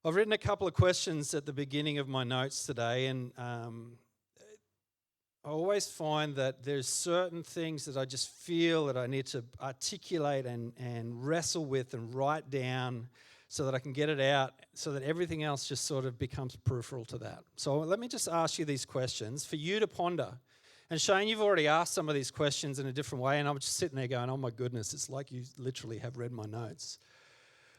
I've written a couple of questions at the beginning of my notes today, and I always find that there's certain things that I just feel that I need to articulate and wrestle with and write down so that I can get it out, so that everything else just sort of becomes peripheral to that. So let me just ask you these questions for you to ponder. And Shane, you've already asked some of these questions in a different way, and I'm just sitting there going, oh my goodness, it's like you literally have read my notes.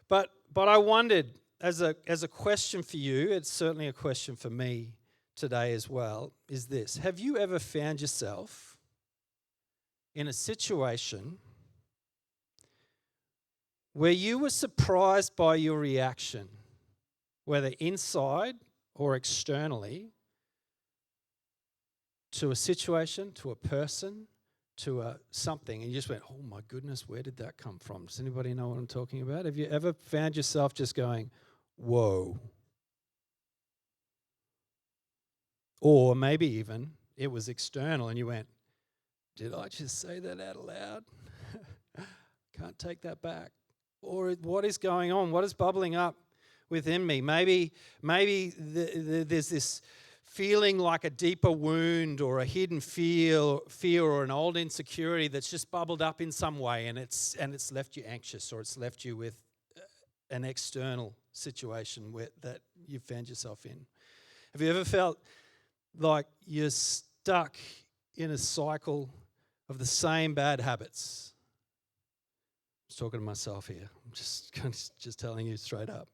But I wondered, as a question for you, it's certainly a question for me today as well, is this: have you ever found yourself in a situation where you were surprised by your reaction, whether inside or externally, to a situation, to a person, to a something, and you just went, oh my goodness, where did that come from? Does anybody know what I'm talking about? Have you ever found yourself just going, whoa? Or maybe even it was external and you went, did I just say that out loud? Can't take that back. Or what is going on? What is bubbling up within me? Maybe there's this feeling like a deeper wound or a hidden fear or an old insecurity that's just bubbled up in some way, and it's left you anxious, or it's left you with an external situation that you've found yourself in. Have you ever felt like you're stuck in a cycle of the same bad habits? I'm just talking to myself here. I'm just telling you straight up.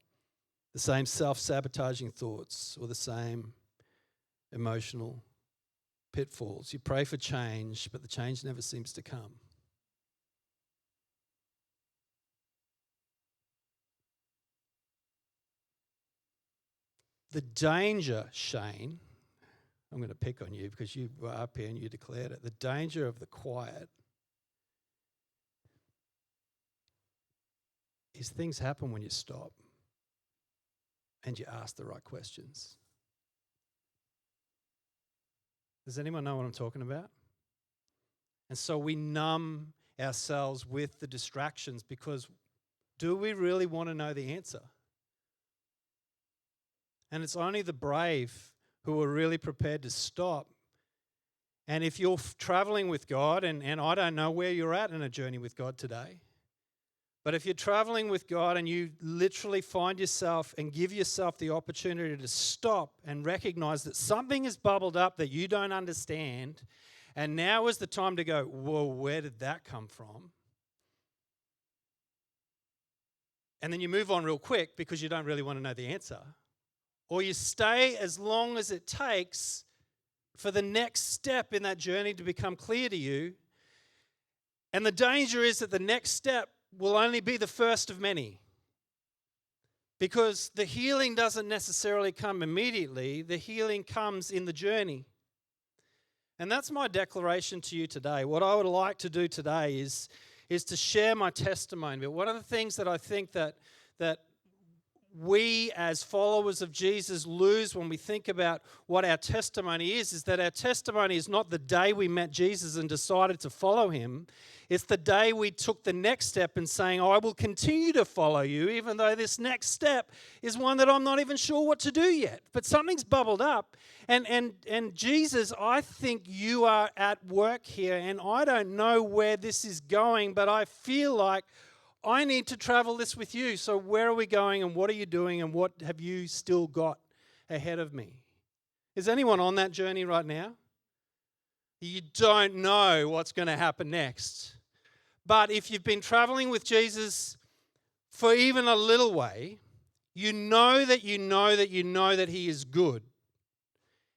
The same self-sabotaging thoughts or the same emotional pitfalls. You pray for change, but the change never seems to come. The danger, Shane, I'm going to pick on you because you were up here and you declared it. The danger of the quiet is things happen when you stop and you ask the right questions. Does anyone know what I'm talking about? And so we numb ourselves with the distractions because do we really want to know the answer? And it's only the brave who are really prepared to stop. And if you're traveling with God, and I don't know where you're at in a journey with God today, but if you're traveling with God and you literally find yourself and give yourself the opportunity to stop and recognize that something has bubbled up that you don't understand, and now is the time to go, whoa, where did that come from? And then you move on real quick because you don't really want to know the answer. Or you stay as long as it takes for the next step in that journey to become clear to you. And the danger is that the next step will only be the first of many. Because the healing doesn't necessarily come immediately. The healing comes in the journey. And that's my declaration to you today. What I would like to do today is to share my testimony. But one of the things that I think that we as followers of Jesus lose when we think about what our testimony is that our testimony is not the day we met Jesus and decided to follow him. It's the day we took the next step in saying, I will continue to follow you, even though this next step is one that I'm not even sure what to do yet. But something's bubbled up. And Jesus, I think you are at work here, and I don't know where this is going, but I feel like I need to travel this with you. So where are we going, and what are you doing, and what have you still got ahead of me? Is anyone on that journey right now? You don't know what's going to happen next. But if you've been traveling with Jesus for even a little way, you know that he is good.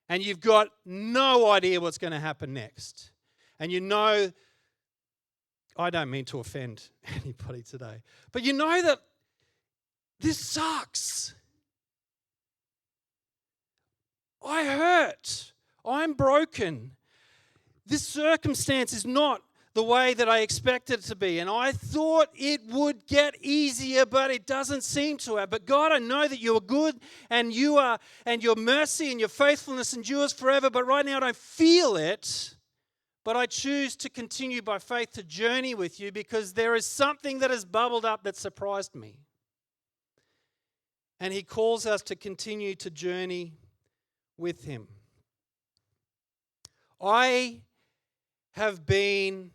And you've got no idea what's going to happen next. And you know, I don't mean to offend anybody today, but you know that this sucks. I hurt. I'm broken. This circumstance is not the way that I expected it to be. And I thought it would get easier, but it doesn't seem to have. But God, I know that you are good and your mercy and your faithfulness endures forever. But right now I don't feel it. But I choose to continue by faith to journey with you because there is something that has bubbled up that surprised me. And he calls us to continue to journey with him. I have been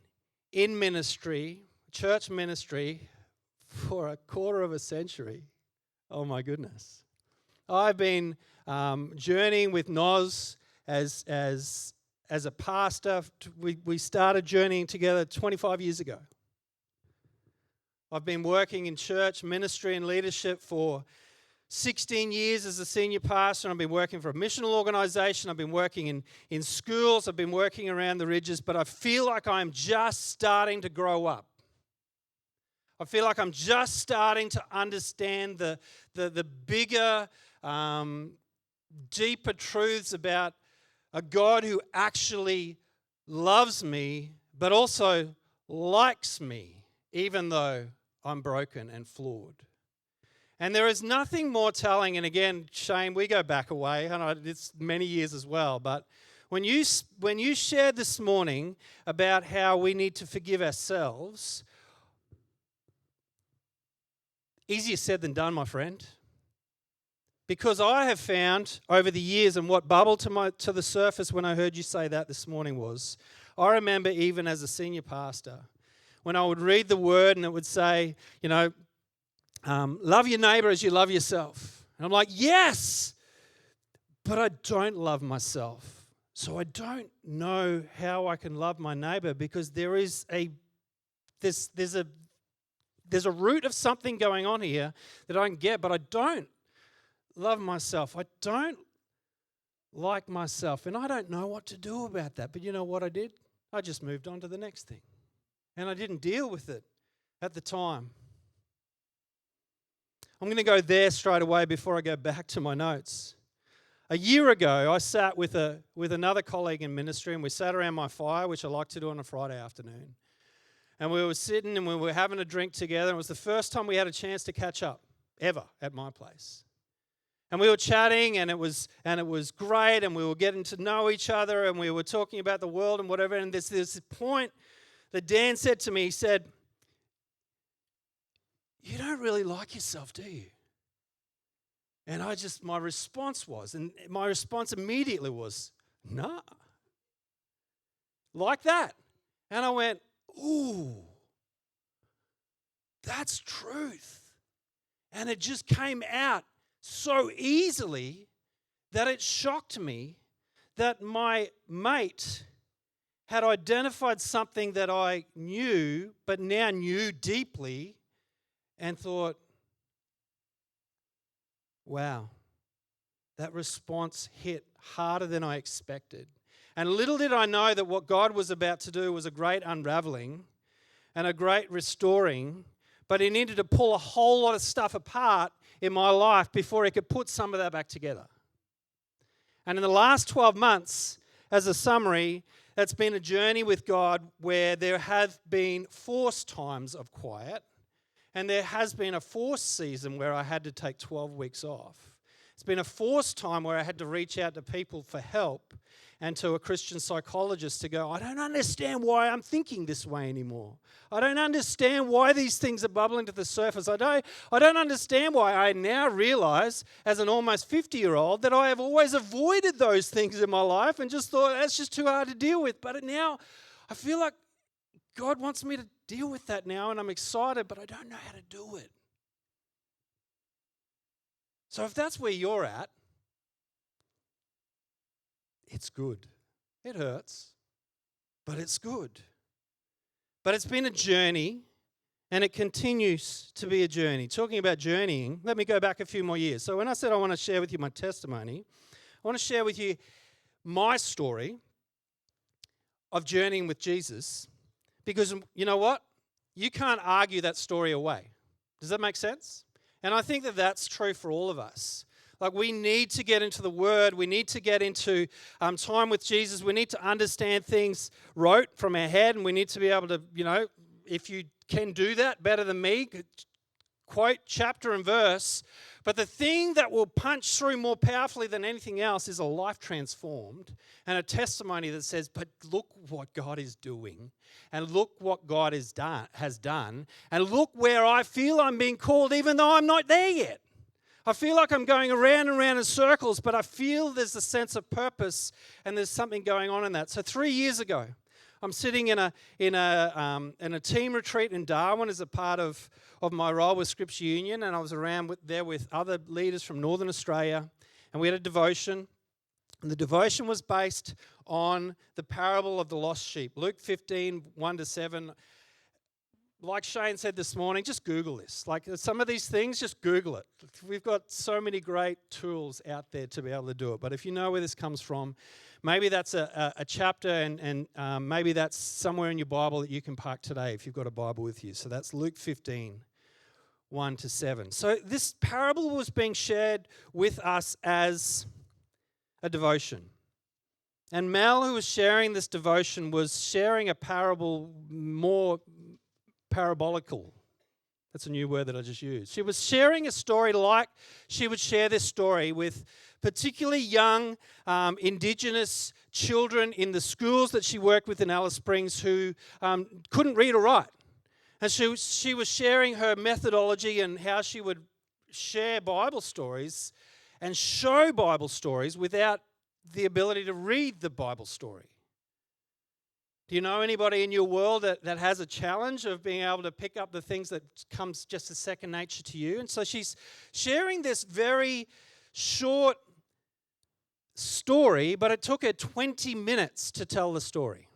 in ministry, church ministry, for a quarter of a century. Oh my goodness. I've been journeying with Noz as a pastor. We started journeying together 25 years ago. I've been working in church, ministry and leadership for 16 years as a senior pastor. I've been working for a missional organisation. I've been working in schools. I've been working around the ridges, but I feel like I'm just starting to grow up. I feel like I'm just starting to understand the bigger, deeper truths about a God who actually loves me, but also likes me, even though I'm broken and flawed. And there is nothing more telling, and again, Shane, we go back away, and it's many years as well, but when you shared this morning about how we need to forgive ourselves, easier said than done, my friend. Because I have found over the years, and what bubbled to the surface when I heard you say that this morning was, I remember even as a senior pastor, when I would read the word and it would say, love your neighbor as you love yourself. And I'm like, yes, but I don't love myself. So I don't know how I can love my neighbor, because there's a root of something going on here that I can get, but I don't love myself. I don't like myself, and I don't know what to do about that. But you know what I did? I just moved on to the next thing, and I didn't deal with it at the time. I'm going to go there straight away before I go back to my notes. A year ago, I sat with another colleague in ministry, and we sat around my fire, which I like to do on a Friday afternoon. And we were sitting and we were having a drink together. And it was the first time we had a chance to catch up ever at my place. And we were chatting, and it was great, and we were getting to know each other, and we were talking about the world and whatever. And there's this point that Dan said to me, he said, "You don't really like yourself, do you?" And my response immediately was, "Nah." Like that. And I went, ooh, that's truth. And it just came out so easily that it shocked me that my mate had identified something that I knew, but now knew deeply, and thought, wow, that response hit harder than I expected. And little did I know that what God was about to do was a great unraveling and a great restoring, but he needed to pull a whole lot of stuff apart in my life before he could put some of that back together. And in the last 12 months, as a summary, it's been a journey with God where there have been forced times of quiet, and there has been a forced season where I had to take 12 weeks off. It's been a forced time where I had to reach out to people for help and to a Christian psychologist to go, I don't understand why I'm thinking this way anymore. I don't understand why these things are bubbling to the surface. I don't understand why I now realize as an almost 50-year-old that I have always avoided those things in my life and just thought that's just too hard to deal with. But now I feel like God wants me to deal with that now, and I'm excited, but I don't know how to do it. So if that's where you're at, it's good. It hurts, but it's good. But it's been a journey, and it continues to be a journey. Talking about journeying, let me go back a few more years. So when I said I want to share with you my testimony, I want to share with you my story of journeying with Jesus, because you know what? You can't argue that story away. Does that make sense? And I think that that's true for all of us. Like, we need to get into the Word. We need to get into time with Jesus. We need to understand things rote from our head, and we need to be able to, if you can do that better than me, quote chapter and verse. But the thing that will punch through more powerfully than anything else is a life transformed and a testimony that says, but look what God is doing, and look what God has done, and look where I feel I'm being called even though I'm not there yet. I feel like I'm going around and around in circles, but I feel there's a sense of purpose and there's something going on in that. So 3 years ago, I'm sitting in a team retreat in Darwin as a part of my role with Scripture Union, and I was around there with other leaders from Northern Australia, and we had a devotion. And the devotion was based on the parable of the lost sheep, Luke 15, 1-7. Like Shane said this morning, just Google this. Like some of these things, just Google it. We've got so many great tools out there to be able to do it. But if you know where this comes from, maybe that's a chapter and maybe that's somewhere in your Bible that you can park today if you've got a Bible with you. So that's Luke 15, 1-7. So this parable was being shared with us as a devotion. And Mel, who was sharing this devotion, was sharing a parable more parabolical. That's a new word that I just used. She was sharing a story like she would share this story with particularly young Indigenous children in the schools that she worked with in Alice Springs who couldn't read or write. And she was sharing her methodology and how she would share Bible stories and show Bible stories without the ability to read the Bible story. Do you know anybody in your world that has a challenge of being able to pick up the things that comes just as second nature to you? And so she's sharing this very short story, but it took her 20 minutes to tell the story.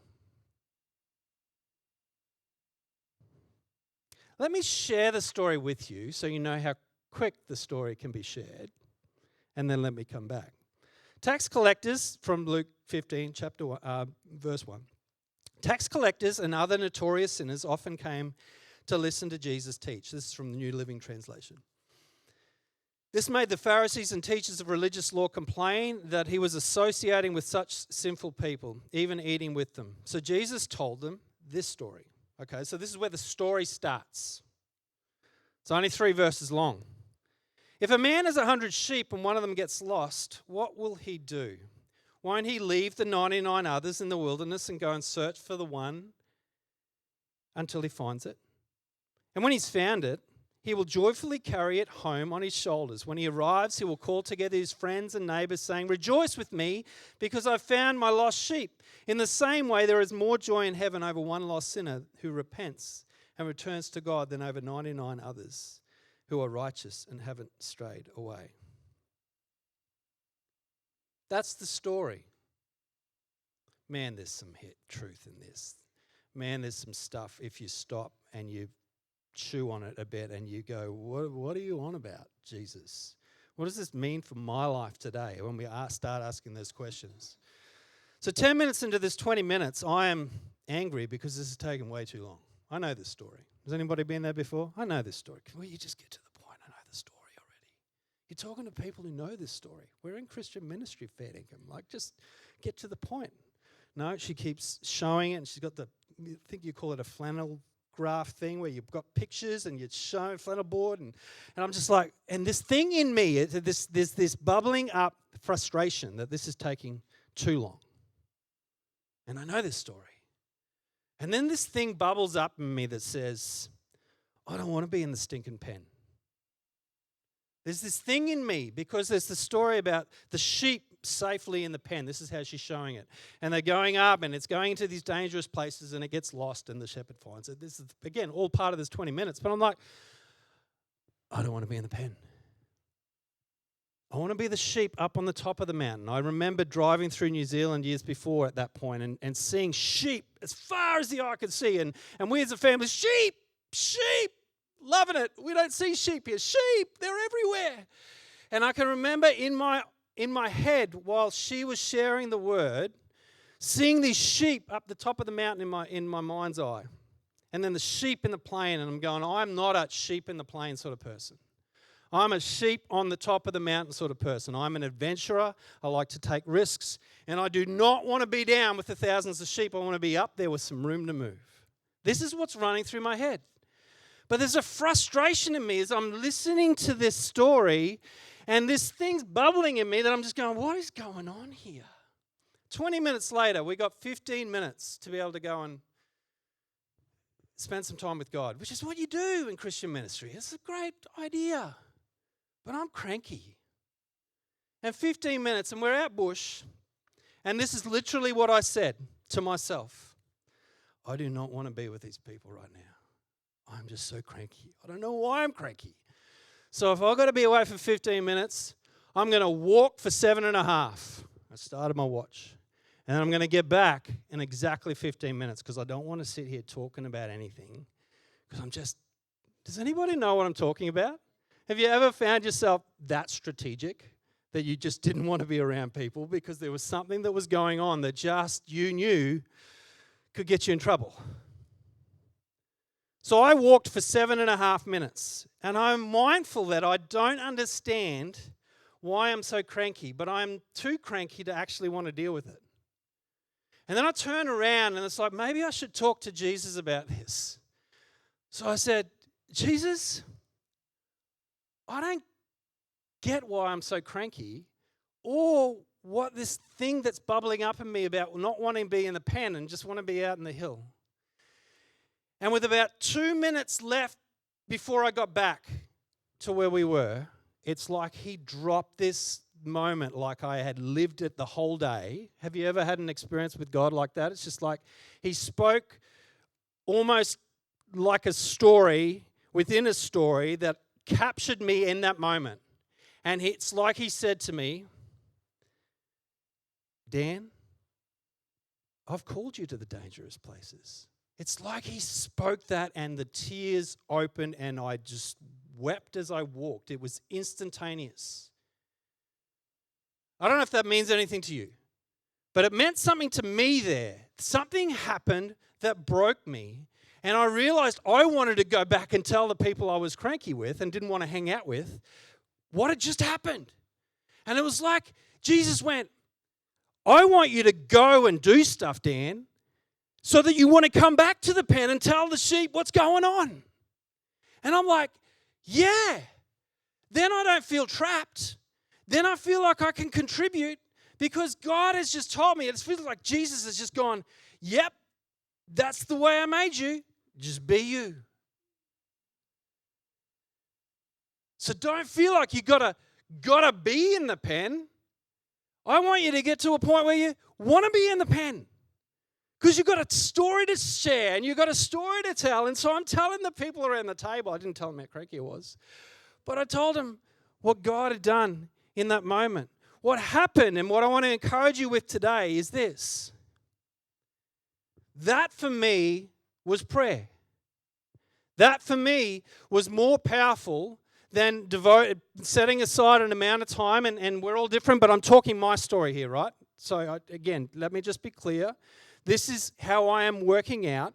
Let me share the story with you so you know how quick the story can be shared, and then let me come back. Tax collectors, from Luke 15, verse 1. Tax collectors and other notorious sinners often came to listen to Jesus teach. This is from the New Living Translation. This made the Pharisees and teachers of religious law complain that he was associating with such sinful people, even eating with them. So Jesus told them this story. Okay, so this is where the story starts. It's only 3 verses long. If a man has 100 sheep and one of them gets lost, what will he do? Won't he leave the 99 others in the wilderness and go and search for the one until he finds it? And when he's found it, he will joyfully carry it home on his shoulders. When he arrives, he will call together his friends and neighbors, saying, "Rejoice with me, because I've found my lost sheep." In the same way, there is more joy in heaven over one lost sinner who repents and returns to God than over 99 others who are righteous and haven't strayed away. That's the story. Man, there's some truth in this. Man, there's some stuff if you stop and you chew on it a bit and you go, what are you on about, Jesus? What does this mean for my life today when we start asking those questions? So 10 minutes into this 20 minutes, I am angry because this has taken way too long. I know this story. Has anybody been there before? I know this story. Will you just get to the point? I know the story already. You're talking to people who know this story. We're in Christian ministry, fair dinkum. Like, just get to the point. No, she keeps showing it, and she's got I think you call it a flannel graph thing where you've got pictures and you're showing flannel board, and I'm just like, and this thing in me, there's this bubbling up frustration that this is taking too long. And I know this story. And then this thing bubbles up in me that says, I don't want to be in the stinking pen. There's this thing in me because there's the story about the sheep safely in the pen. This is how she's showing it. And they're going up and it's going into these dangerous places and it gets lost and the shepherd finds it. This is, again, all part of this 20 minutes. But I'm like, I don't want to be in the pen. I want to be the sheep up on the top of the mountain. I remember driving through New Zealand years before at that point and seeing sheep as far as the eye could see. And we as a family, sheep, loving it. We don't see sheep here. Sheep, they're everywhere. And I can remember in my head while she was sharing the word, seeing these sheep up the top of the mountain in my mind's eye. And then the sheep in the plain, and I'm going, I'm not a sheep in the plain sort of person. I'm a sheep on the top of the mountain sort of person. I'm an adventurer. I like to take risks. And I do not want to be down with the thousands of sheep. I want to be up there with some room to move. This is what's running through my head. But there's a frustration in me as I'm listening to this story and this thing's bubbling in me that I'm just going, what is going on here? 20 minutes later, we got 15 minutes to be able to go and spend some time with God, which is what you do in Christian ministry. It's a great idea. but I'm cranky. And 15 minutes, and we're out bush, and this is literally what I said to myself. I do not want to be with these people right now. I'm just so cranky. I don't know why I'm cranky. So if I've got to be away for 15 minutes, I'm going to walk for 7.5. I started my watch. And I'm going to get back in exactly 15 minutes because I don't want to sit here talking about anything. Because does anybody know what I'm talking about? Have you ever found yourself that strategic that you just didn't want to be around people because there was something that was going on that just you knew could get you in trouble? So I walked for 7.5 minutes, and I'm mindful that I don't understand why I'm so cranky, but I'm too cranky to actually want to deal with it. And then I turn around, and it's like, maybe I should talk to Jesus about this. So I said, Jesus, I don't get why I'm so cranky, or what this thing that's bubbling up in me about not wanting to be in the pen and just want to be out in the hill. And with about 2 minutes left before I got back to where we were, it's like he dropped this moment like I had lived it the whole day. Have you ever had an experience with God like that? It's just like he spoke almost like a story within a story that captured me in that moment. And it's like he said to me, Dan, I've called you to the dangerous places. It's like he spoke that and the tears opened and I just wept as I walked. It was instantaneous. I don't know if that means anything to you, but it meant something to me there. Something happened that broke me, and I realized I wanted to go back and tell the people I was cranky with and didn't want to hang out with what had just happened. And it was like Jesus went, I want you to go and do stuff, Dan, so that you want to come back to the pen and tell the sheep what's going on. And I'm like, yeah. Then I don't feel trapped. Then I feel like I can contribute because God has just told me. It feels like Jesus has just gone, yep, that's the way I made you. Just be you. So don't feel like you gotta be in the pen. I want you to get to a point where you want to be in the pen. Because you've got a story to share and you've got a story to tell. And so I'm telling the people around the table, I didn't tell them how cranky I was, but I told them what God had done in that moment. What happened and what I want to encourage you with today is this. That for me was prayer. That for me was more powerful than setting aside an amount of time, and we're all different, but I'm talking my story here, right? So again, let me just be clear. This is how I am working out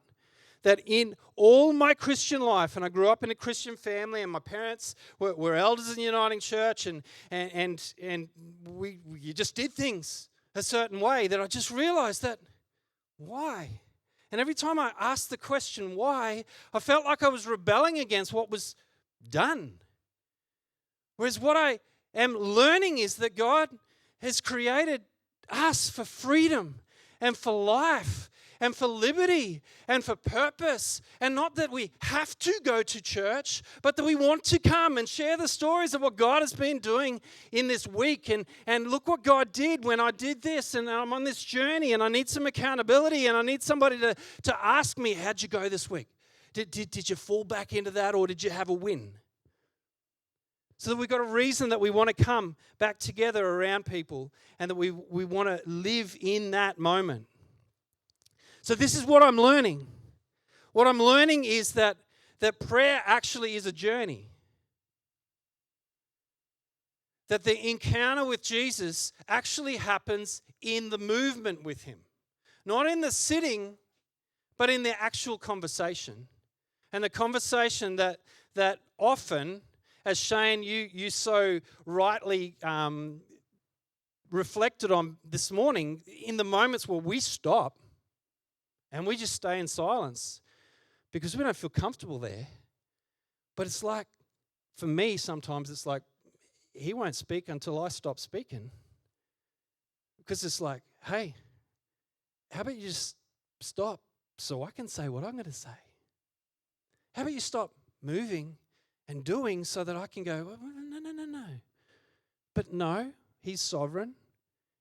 that in all my Christian life, and I grew up in a Christian family, and my parents were elders in the Uniting Church, and we just did things a certain way that I just realized that, why? And every time I asked the question why, I felt like I was rebelling against what was done. Whereas what I am learning is that God has created us for freedom and for life and for liberty and for purpose. And not that we have to go to church, but that we want to come and share the stories of what God has been doing in this week. And look what God did when I did this, and I'm on this journey, and I need some accountability, and I need somebody to ask me, how'd you go this week? Did you fall back into that, or did you have a win? So that we've got a reason that we want to come back together around people and that we want to live in that moment. So this is what I'm learning. What I'm learning is that prayer actually is a journey. That the encounter with Jesus actually happens in the movement with him. Not in the sitting, but in the actual conversation. And the conversation that often, as Shane, you so rightly reflected on this morning, in the moments where we stop and we just stay in silence because we don't feel comfortable there. But it's like, for me, sometimes it's like, he won't speak until I stop speaking. Because it's like, hey, how about you just stop so I can say what I'm going to say? How about you stop moving and doing so that I can go, no. no. But no, he's sovereign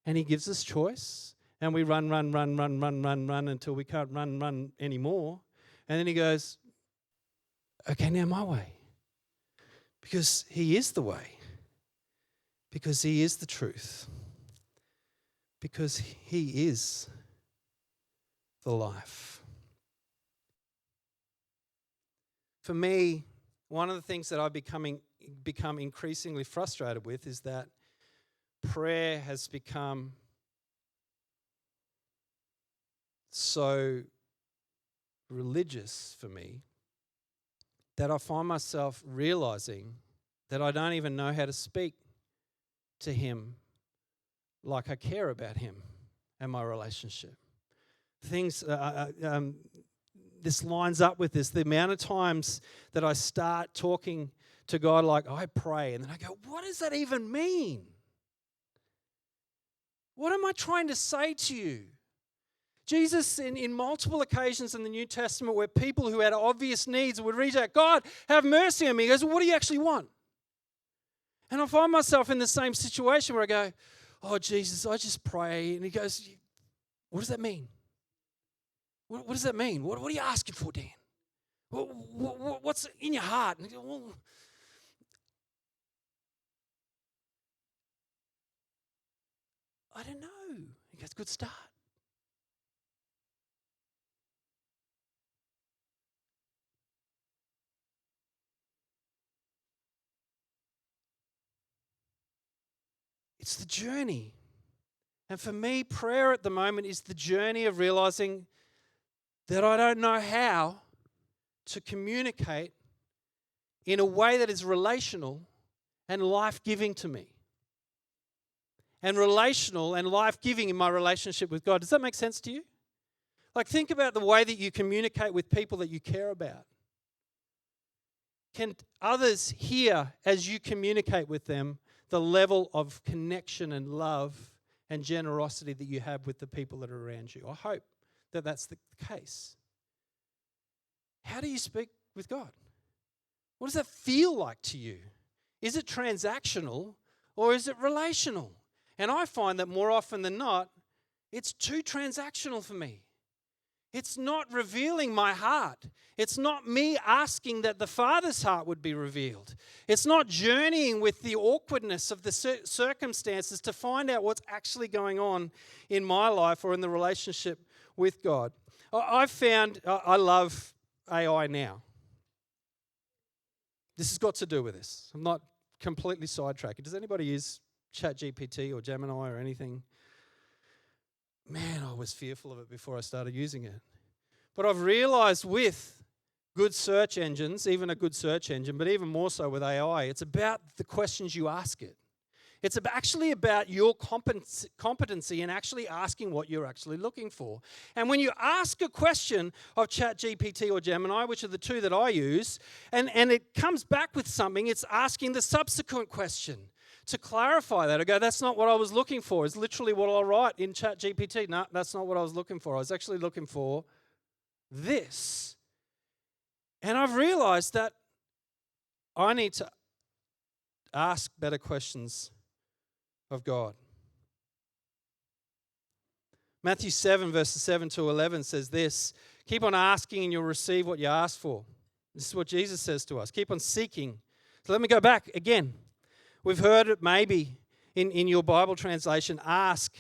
and he gives us choice. And we run until we can't run anymore. And then he goes, okay, now my way. Because he is the way. Because he is the truth. Because he is the life. For me, one of the things that I've become increasingly frustrated with is that prayer has become so religious for me that I find myself realizing that I don't even know how to speak to him like I care about him and my relationship. This lines up with this. The amount of times that I start talking to God like I pray, and then I go, what does that even mean? What am I trying to say to you? Jesus, in multiple occasions in the New Testament where people who had obvious needs would reach out, God, have mercy on me. He goes, well, what do you actually want? And I find myself in the same situation where I go, oh, Jesus, I just pray. And he goes, what does that mean? What does that mean? What are you asking for, Dan? What's in your heart? And I go, well, I don't know. He goes, good start. It's the journey. And for me, prayer at the moment is the journey of realizing that I don't know how to communicate in a way that is relational and life-giving to me. And relational and life-giving in my relationship with God. Does that make sense to you? Like, think about the way that you communicate with people that you care about. Can others hear as you communicate with them the level of connection and love and generosity that you have with the people that are around you? I hope that that's the case. How do you speak with God? What does that feel like to you? Is it transactional or is it relational? And I find that more often than not, it's too transactional for me. It's not revealing my heart. It's not me asking that the Father's heart would be revealed. It's not journeying with the awkwardness of the circumstances to find out what's actually going on in my life or in the relationship with God. I've found, I love AI now. This has got to do with this. I'm not completely sidetracked. Does anybody use ChatGPT or Gemini or anything? Man, I was fearful of it before I started using it. But I've realized with good search engines, even a good search engine, but even more so with AI, it's about the questions you ask it. It's actually about your competency in actually asking what you're actually looking for. And when you ask a question of ChatGPT or Gemini, which are the two that I use, and it comes back with something, it's asking the subsequent question to clarify that. I go, that's not what I was looking for. It's literally what I'll write in ChatGPT. No, that's not what I was looking for. I was actually looking for this. And I've realized that I need to ask better questions of God. Matthew 7, verses 7 to 11 says this, keep on asking and you'll receive what you ask for. This is what Jesus says to us. Keep on seeking. So let me go back again. We've heard it maybe in your Bible translation, ask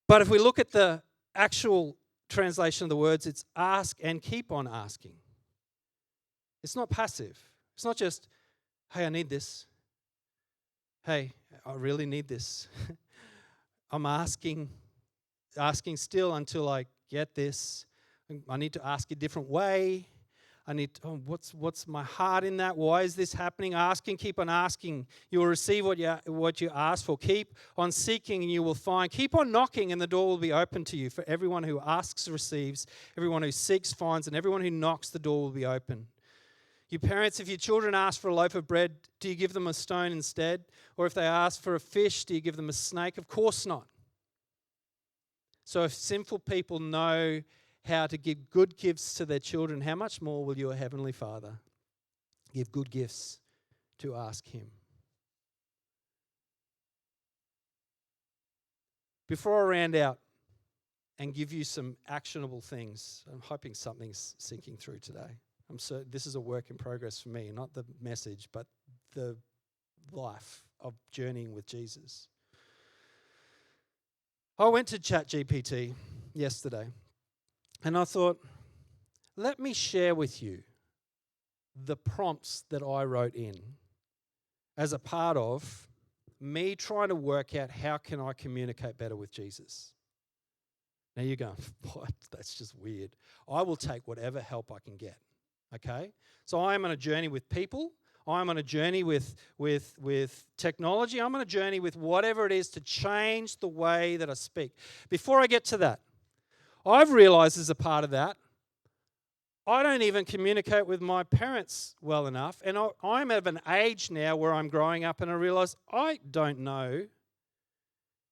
but if we look at the actual translation of the words, it's ask and keep on asking. It's not passive. It's not just, hey, I need this. Hey, I really need this. I'm asking still until I get this. I need to ask a different way. I need to, what's my heart in that? Why is this happening? Asking, keep on asking. You will receive what you ask for. Keep on seeking and you will find. Keep on knocking and the door will be open to you. For everyone who asks receives, everyone who seeks finds, and everyone who knocks the door will be open. You parents, if your children ask for a loaf of bread, do you give them a stone instead? Or if they ask for a fish, do you give them a snake? Of course not. So if sinful people know how to give good gifts to their children, how much more will your heavenly Father give good gifts to ask him. Before I round out and give you some actionable things, I'm hoping something's sinking through today. This is a work in progress for me, not the message, but the life of journeying with Jesus. I went to ChatGPT yesterday and I thought, let me share with you the prompts that I wrote in as a part of me trying to work out how can I communicate better with Jesus. Now you're going, what? That's just weird. I will take whatever help I can get, okay? So I am on a journey with people. I'm on a journey with technology. I'm on a journey with whatever it is to change the way that I speak. Before I get to that, I've realized as a part of that, I don't even communicate with my parents well enough. And I'm at an age now where I'm growing up and I realize I don't know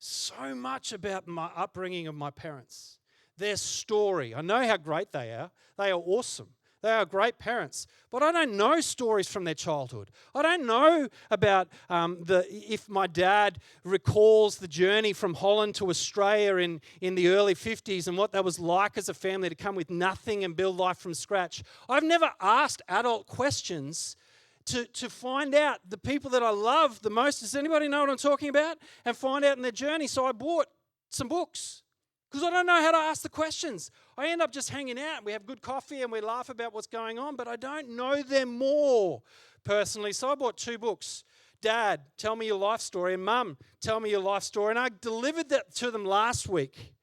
so much about my upbringing of my parents, their story. I know how great they are. They are awesome. They are great parents, but I don't know stories from their childhood. I don't know about if my dad recalls the journey from Holland to Australia in the early 50s and what that was like as a family to come with nothing and build life from scratch. I've never asked adult questions to find out the people that I love the most. Does anybody know what I'm talking about? And find out in their journey. So I bought some books because I don't know how to ask the questions. I end up just hanging out. We have good coffee and we laugh about what's going on, but I don't know them more personally. So I bought 2 books. Dad, tell me your life story, and Mum, tell me your life story. And I delivered that to them last week.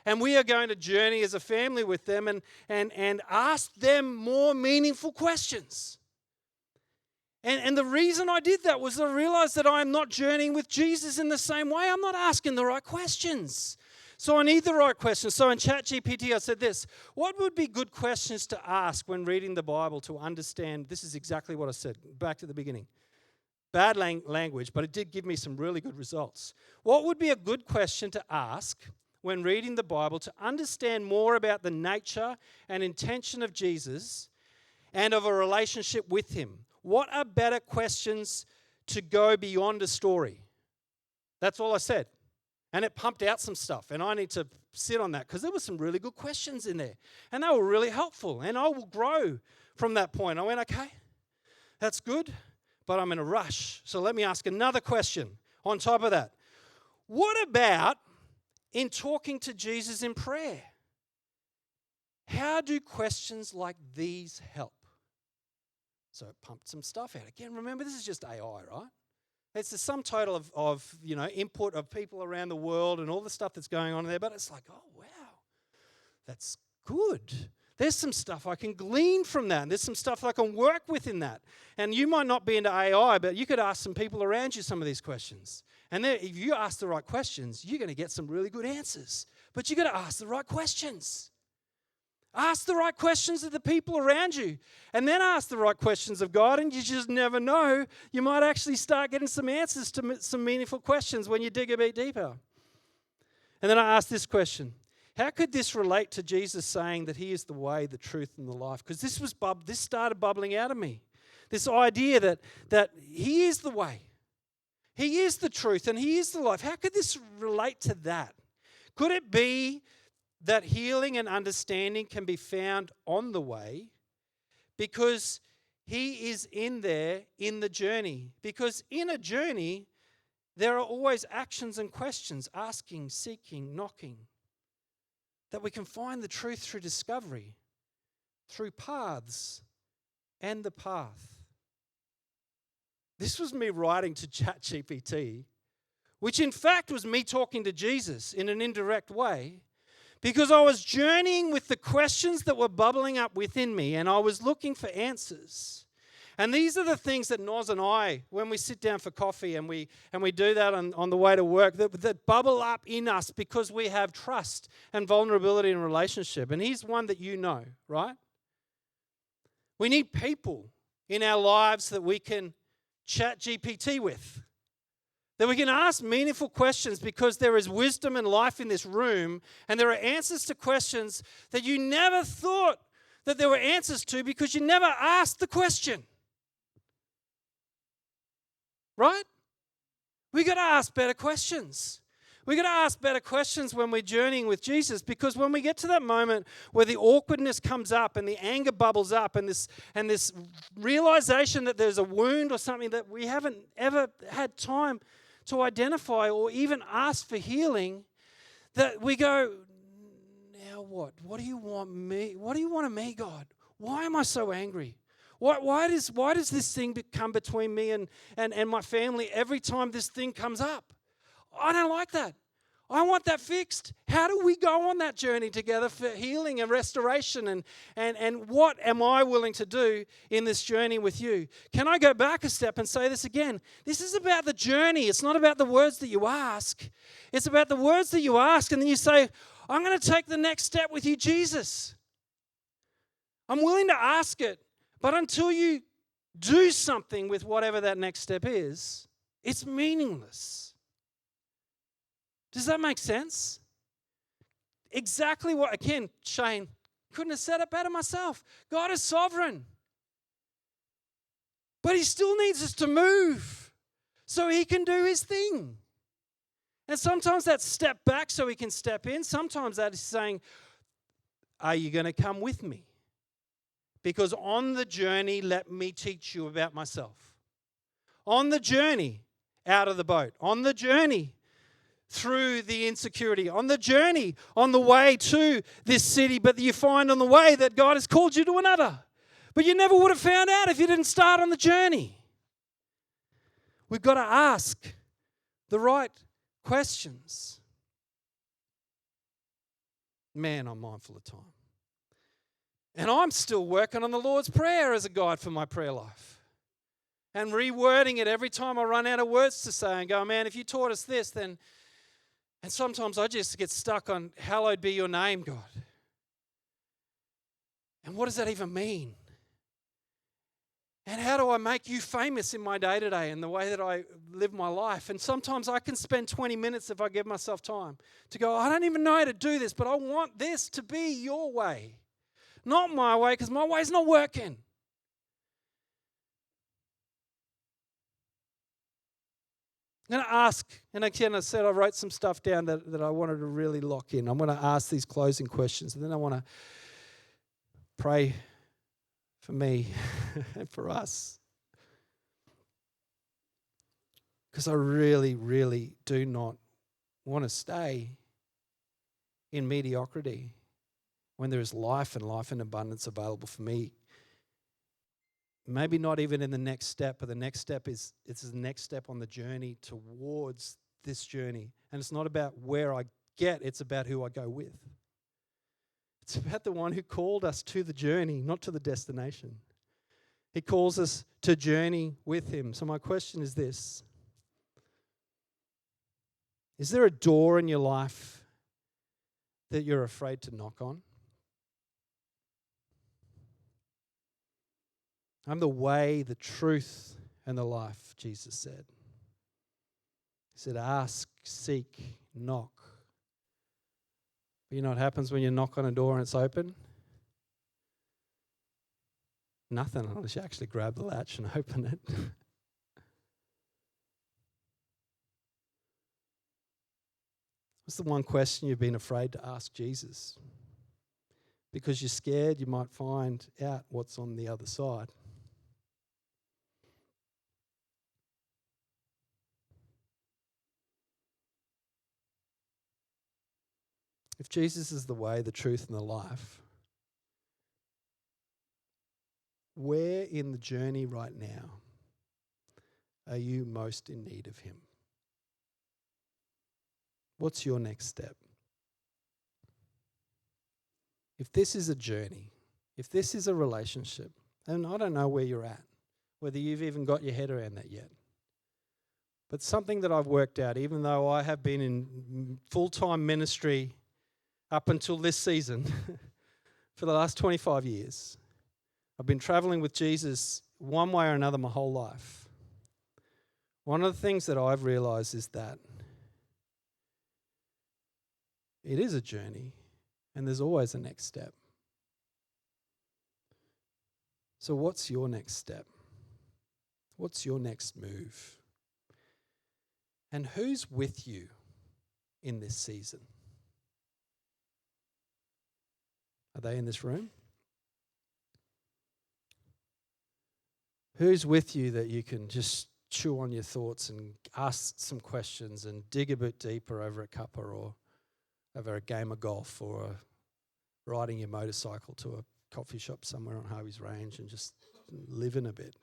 And we are going to journey as a family with them and ask them more meaningful questions. And the reason I did that was I realized that I'm not journeying with Jesus in the same way. I'm not asking the right questions. So I need the right questions. So in ChatGPT, I said this: what would be good questions to ask when reading the Bible to understand? This is exactly what I said back to the beginning. Bad language, but it did give me some really good results. What would be a good question to ask when reading the Bible to understand more about the nature and intention of Jesus and of a relationship with him? What are better questions to go beyond a story? That's all I said. And it pumped out some stuff, and I need to sit on that because there were some really good questions in there, and they were really helpful, and I will grow from that point. I went, okay, that's good, but I'm in a rush, so let me ask another question on top of that. What about in talking to Jesus in prayer? How do questions like these help? So it pumped some stuff out. Again, remember, this is just AI, right? It's the sum total of input of people around the world and all the stuff that's going on there. But it's like, oh, wow, that's good. There's some stuff I can glean from that. And there's some stuff I can work with in that. And you might not be into AI, but you could ask some people around you some of these questions. And if you ask the right questions, you're going to get some really good answers. But you've got to ask the right questions. Ask the right questions of the people around you, and then ask the right questions of God, and you just never know. You might actually start getting some answers to some meaningful questions when you dig a bit deeper. And then I asked this question: how could this relate to Jesus saying that he is the way, the truth, and the life? Because this started bubbling out of me. This idea that he is the way, he is the truth, and he is the life. How could this relate to that? Could it be that healing and understanding can be found on the way because he is in there in the journey? Because in a journey, there are always actions and questions, asking, seeking, knocking, that we can find the truth through discovery, through paths and the path. This was me writing to ChatGPT, which in fact was me talking to Jesus in an indirect way, because I was journeying with the questions that were bubbling up within me, and I was looking for answers. And these are the things that Noz and I, when we sit down for coffee and we do that on the way to work, that bubble up in us because we have trust and vulnerability in relationship. And here's one that you know, right? We need people in our lives that we can chat GPT with, that we can ask meaningful questions, because there is wisdom and life in this room, and there are answers to questions that you never thought that there were answers to because you never asked the question. right? We got to ask better questions. We got to ask better questions when we're journeying with Jesus, because when we get to that moment where the awkwardness comes up and the anger bubbles up and this realization that there's a wound or something that we haven't ever had time to identify or even ask for healing, that we go, now what? What do you want me? What do you want of me, God? Why am I so angry? Why does this thing come between me and my family every time this thing comes up? I don't like that. I want that fixed. How do we go on that journey together for healing and restoration? And what am I willing to do in this journey with you? Can I go back a step and say this again? This is about the journey. It's not about the words that you ask. It's about the words that you ask, and then you say, I'm going to take the next step with you, Jesus. I'm willing to ask it, but until you do something with whatever that next step is, it's meaningless. Does that make sense? Exactly what, again, Shane, couldn't have said it better myself. God is sovereign. But he still needs us to move so he can do his thing. And sometimes that's step back so he can step in. Sometimes that is saying, are you going to come with me? Because on the journey, let me teach you about myself. On the journey out of the boat. On the journey through the insecurity, on the journey, on the way to this city, but you find on the way that God has called you to another. But you never would have found out if you didn't start on the journey. We've got to ask the right questions. Man, I'm mindful of time. And I'm still working on the Lord's Prayer as a guide for my prayer life. And rewording it every time I run out of words to say and go, man, if you taught us this, then... And sometimes I just get stuck on, hallowed be your name, God. And what does that even mean? And how do I make you famous in my day-to-day and the way that I live my life? And sometimes I can spend 20 minutes if I give myself time to go, I don't even know how to do this, but I want this to be your way. Not my way, because my way's not working. I'm going to ask, and again I said I wrote some stuff down that I wanted to really lock in. I'm going to ask these closing questions, and then I want to pray for me and for us. Because I really, really do not want to stay in mediocrity when there is life and life in abundance available for me. Maybe not even in the next step, but the next step is it's the next step on the journey towards this journey. And it's not about where I get, it's about who I go with. It's about the one who called us to the journey, not to the destination. He calls us to journey with him. So my question is this. Is there a door in your life that you're afraid to knock on? I'm the way, the truth, and the life, Jesus said. He said, ask, seek, knock. But you know what happens when you knock on a door and it's open? Nothing unless you actually grab the latch and open it. What's the one question you've been afraid to ask Jesus? Because you're scared you might find out what's on the other side. If Jesus is the way, the truth, and the life, where in the journey right now are you most in need of him? What's your next step? If this is a journey, if this is a relationship, and I don't know where you're at, whether you've even got your head around that yet, but something that I've worked out, even though I have been in full-time ministry up until this season, for the last 25 years, I've been traveling with Jesus one way or another my whole life. One of the things that I've realized is that it is a journey and there's always a next step. So what's your next step? What's your next move? And who's with you in this season? Are they in this room? Who's with you that you can just chew on your thoughts and ask some questions and dig a bit deeper over a cuppa or over a game of golf or riding your motorcycle to a coffee shop somewhere on Harvey's Range and just live in a bit?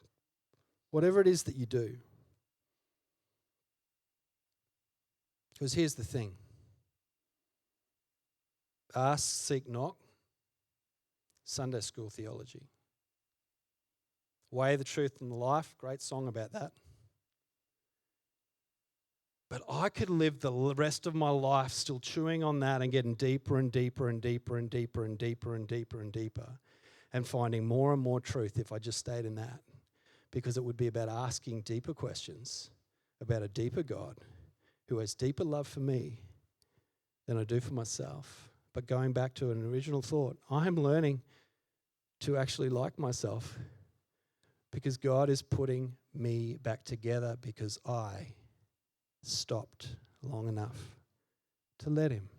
Whatever it is that you do. Because here's the thing. Ask, seek, knock. Sunday school theology. Way, the truth, and the life. Great song about that. But I could live the rest of my life still chewing on that and getting deeper and deeper and deeper and deeper and deeper and deeper and deeper and finding more and more truth if I just stayed in that. Because it would be about asking deeper questions about a deeper God who has deeper love for me than I do for myself. But going back to an original thought, I'm learning to actually like myself because God is putting me back together because I stopped long enough to let him.